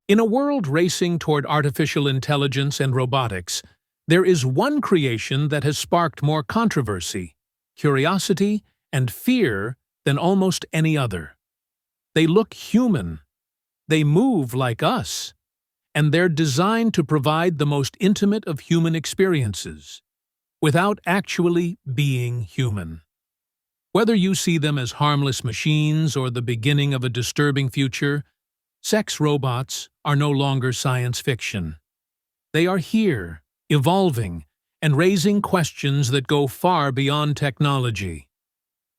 In a world racing toward artificial intelligence and robotics, there is one creation that has sparked more controversy, curiosity, and fear than almost any other. They look human, they move like us, and they're designed to provide the most intimate of human experiences, without actually being human. Whether you see them as harmless machines or the beginning of a disturbing future, sex robots are no longer science fiction. They are here, evolving, and raising questions that go far beyond technology.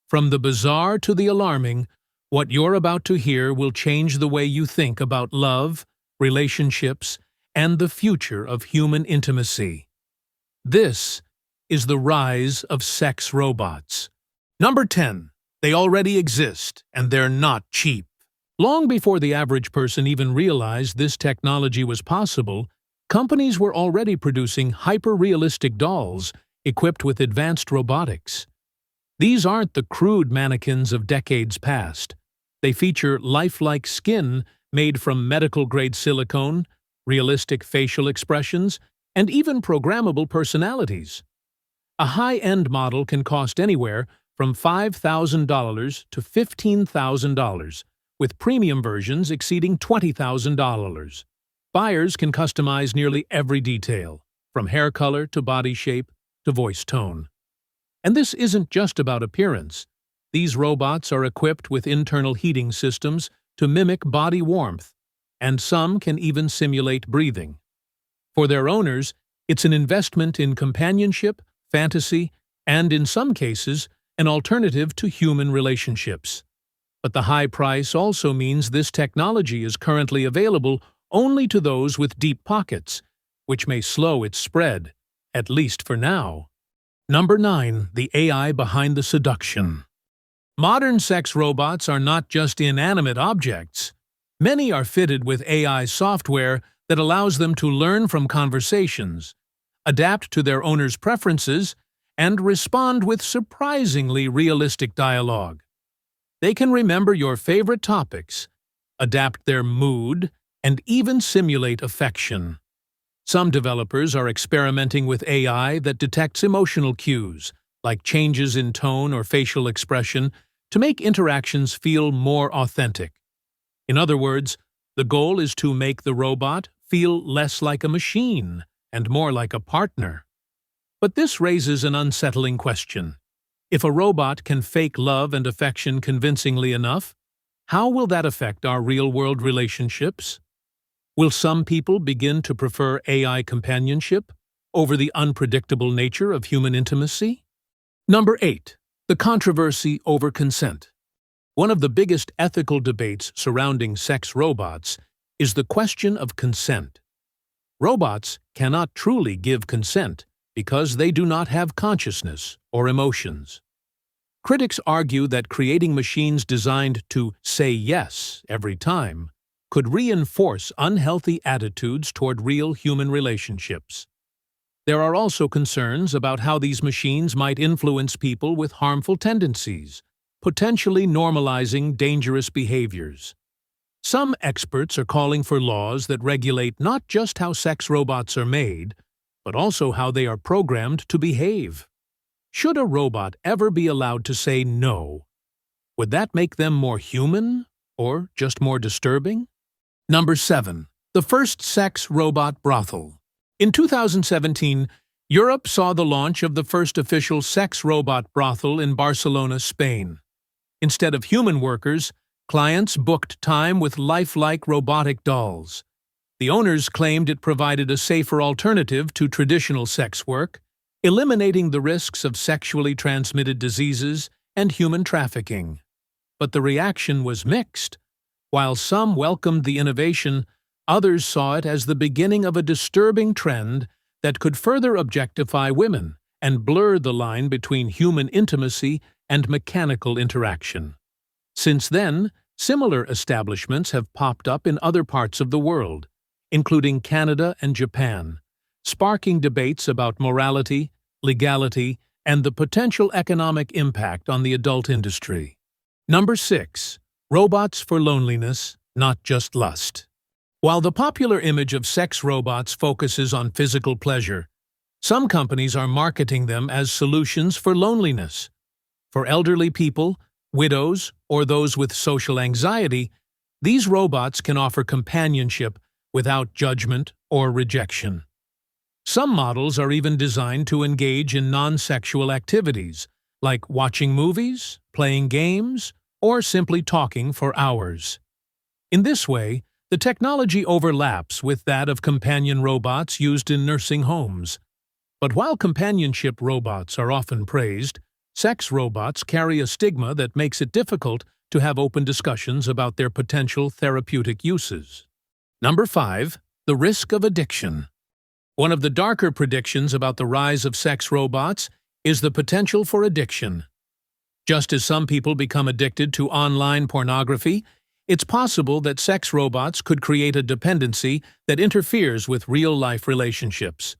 From the bizarre to the alarming, what you're about to hear will change the way you think about love, relationships, and the future of human intimacy. This is the rise of sex robots. Number 10. They already exist, and they're not cheap. Long before the average person even realized this technology was possible, companies were already producing hyper-realistic dolls equipped with advanced robotics. These aren't the crude mannequins of decades past. They feature lifelike skin made from medical-grade silicone, realistic facial expressions, and even programmable personalities. A high-end model can cost anywhere from $5,000 to $15,000, with premium versions exceeding $20,000. Buyers can customize nearly every detail, from hair color to body shape to voice tone. And this isn't just about appearance. These robots are equipped with internal heating systems to mimic body warmth, and some can even simulate breathing. For their owners, it's an investment in companionship, fantasy, and in some cases, an alternative to human relationships. But the high price also means this technology is currently available only to those with deep pockets, which may slow its spread, at least for now. Number 9. The AI behind the seduction. Modern sex robots are not just inanimate objects. Many are fitted with AI software that allows them to learn from conversations, adapt to their owner's preferences, and respond with surprisingly realistic dialogue. They can remember your favorite topics, adapt their mood, and even simulate affection. Some developers are experimenting with AI that detects emotional cues, like changes in tone or facial expression, to make interactions feel more authentic. In other words, the goal is to make the robot feel less like a machine and more like a partner. But this raises an unsettling question. If a robot can fake love and affection convincingly enough, how will that affect our real-world relationships? Will some people begin to prefer AI companionship over the unpredictable nature of human intimacy? Number 8. The controversy over consent. One of the biggest ethical debates surrounding sex robots is the question of consent. Robots cannot truly give consent because they do not have consciousness or emotions. Critics argue that creating machines designed to say yes every time could reinforce unhealthy attitudes toward real human relationships. There are also concerns about how these machines might influence people with harmful tendencies, potentially normalizing dangerous behaviors. Some experts are calling for laws that regulate not just how sex robots are made, but also how they are programmed to behave. Should a robot ever be allowed to say no? Would that make them more human, or just more disturbing? Number 7. The first sex robot brothel. In 2017, Europe saw the launch of the first official sex robot brothel in Barcelona, Spain. Instead of human workers, clients booked time with lifelike robotic dolls. The owners claimed it provided a safer alternative to traditional sex work, eliminating the risks of sexually transmitted diseases and human trafficking. But the reaction was mixed. While some welcomed the innovation, others saw it as the beginning of a disturbing trend that could further objectify women and blur the line between human intimacy and mechanical interaction. Since then, similar establishments have popped up in other parts of the world, including Canada and Japan, sparking debates about morality, legality, and the potential economic impact on the adult industry. Number 6. Robots for loneliness, not just lust. While the popular image of sex robots focuses on physical pleasure, some companies are marketing them as solutions for loneliness. For elderly people, widows, or those with social anxiety, these robots can offer companionship without judgment or rejection. Some models are even designed to engage in non-sexual activities, like watching movies, playing games, or simply talking for hours. In this way, the technology overlaps with that of companion robots used in nursing homes. But while companionship robots are often praised, sex robots carry a stigma that makes it difficult to have open discussions about their potential therapeutic uses. Number 5. The risk of addiction. One of the darker predictions about the rise of sex robots is the potential for addiction. Just as some people become addicted to online pornography, it's possible that sex robots could create a dependency that interferes with real-life relationships.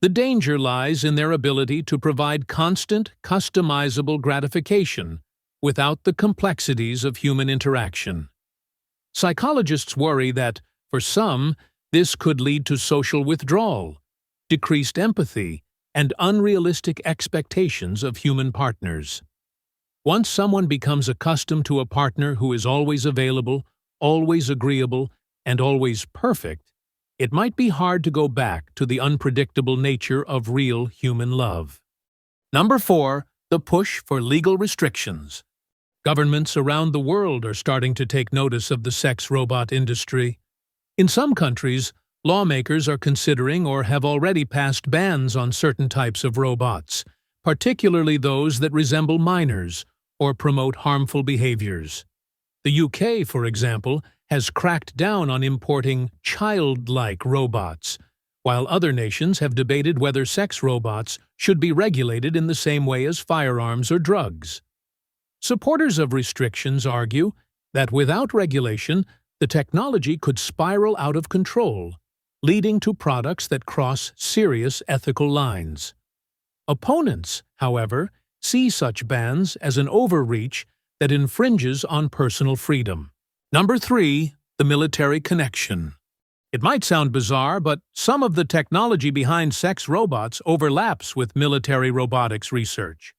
The danger lies in their ability to provide constant, customizable gratification without the complexities of human interaction. Psychologists worry that, for some, this could lead to social withdrawal, decreased empathy, and unrealistic expectations of human partners. Once someone becomes accustomed to a partner who is always available, always agreeable, and always perfect, it might be hard to go back to the unpredictable nature of real human love. Number 4. The push for legal restrictions. Governments around the world are starting to take notice of the sex robot industry. In some countries, lawmakers are considering or have already passed bans on certain types of robots, particularly those that resemble minors or promote harmful behaviors. The UK, for example, has cracked down on importing childlike robots, while other nations have debated whether sex robots should be regulated in the same way as firearms or drugs. Supporters of restrictions argue that without regulation, the technology could spiral out of control, leading to products that cross serious ethical lines. Opponents, however, see such bans as an overreach that infringes on personal freedom. Number 3. The military connection. It might sound bizarre, but some of the technology behind sex robots overlaps with military robotics research.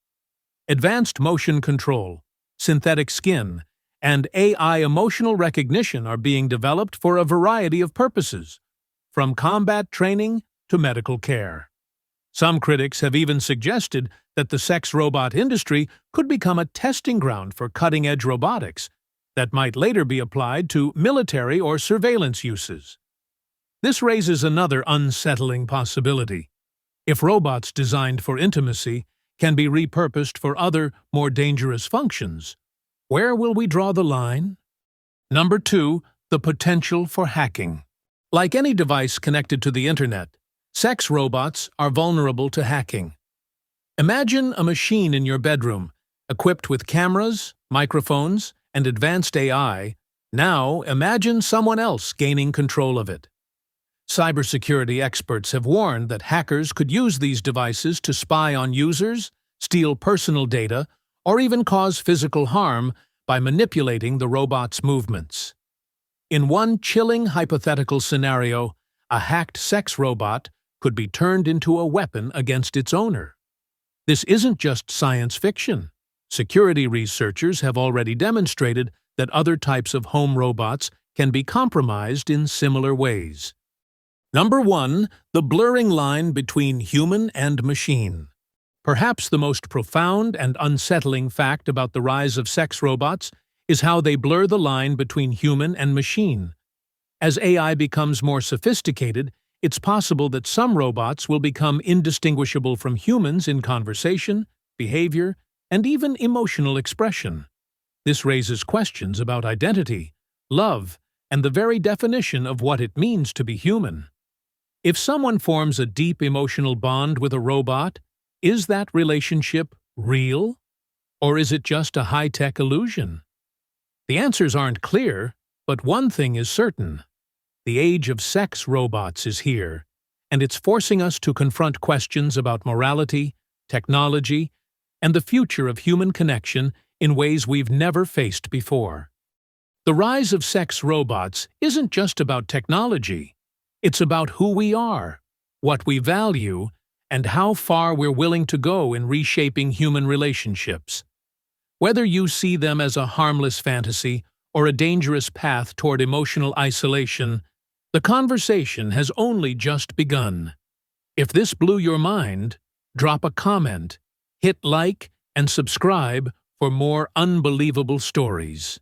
Advanced motion control, synthetic skin, and AI emotional recognition are being developed for a variety of purposes, from combat training to medical care. Some critics have even suggested that the sex robot industry could become a testing ground for cutting-edge robotics that might later be applied to military or surveillance uses. This raises another unsettling possibility. If robots designed for intimacy can be repurposed for other, more dangerous functions, where will we draw the line? Number 2. The potential for hacking. Like any device connected to the internet, sex robots are vulnerable to hacking. Imagine a machine in your bedroom, equipped with cameras, microphones, and advanced AI. Now imagine someone else gaining control of it. Cybersecurity experts have warned that hackers could use these devices to spy on users, steal personal data, or even cause physical harm by manipulating the robot's movements. In one chilling hypothetical scenario, a hacked sex robot could be turned into a weapon against its owner. This isn't just science fiction. Security researchers have already demonstrated that other types of home robots can be compromised in similar ways. Number 1. The blurring line between human and machine. Perhaps the most profound and unsettling fact about the rise of sex robots is how they blur the line between human and machine. As AI becomes more sophisticated, it's possible that some robots will become indistinguishable from humans in conversation, behavior, and even emotional expression. This raises questions about identity, love, and the very definition of what it means to be human. If someone forms a deep emotional bond with a robot, is that relationship real? Or is it just a high-tech illusion? The answers aren't clear, but one thing is certain. The age of sex robots is here, and it's forcing us to confront questions about morality, technology, and the future of human connection in ways we've never faced before. The rise of sex robots isn't just about technology. It's about who we are, what we value, and how far we're willing to go in reshaping human relationships. Whether you see them as a harmless fantasy or a dangerous path toward emotional isolation, the conversation has only just begun. If this blew your mind, drop a comment, hit like, and subscribe for more unbelievable stories.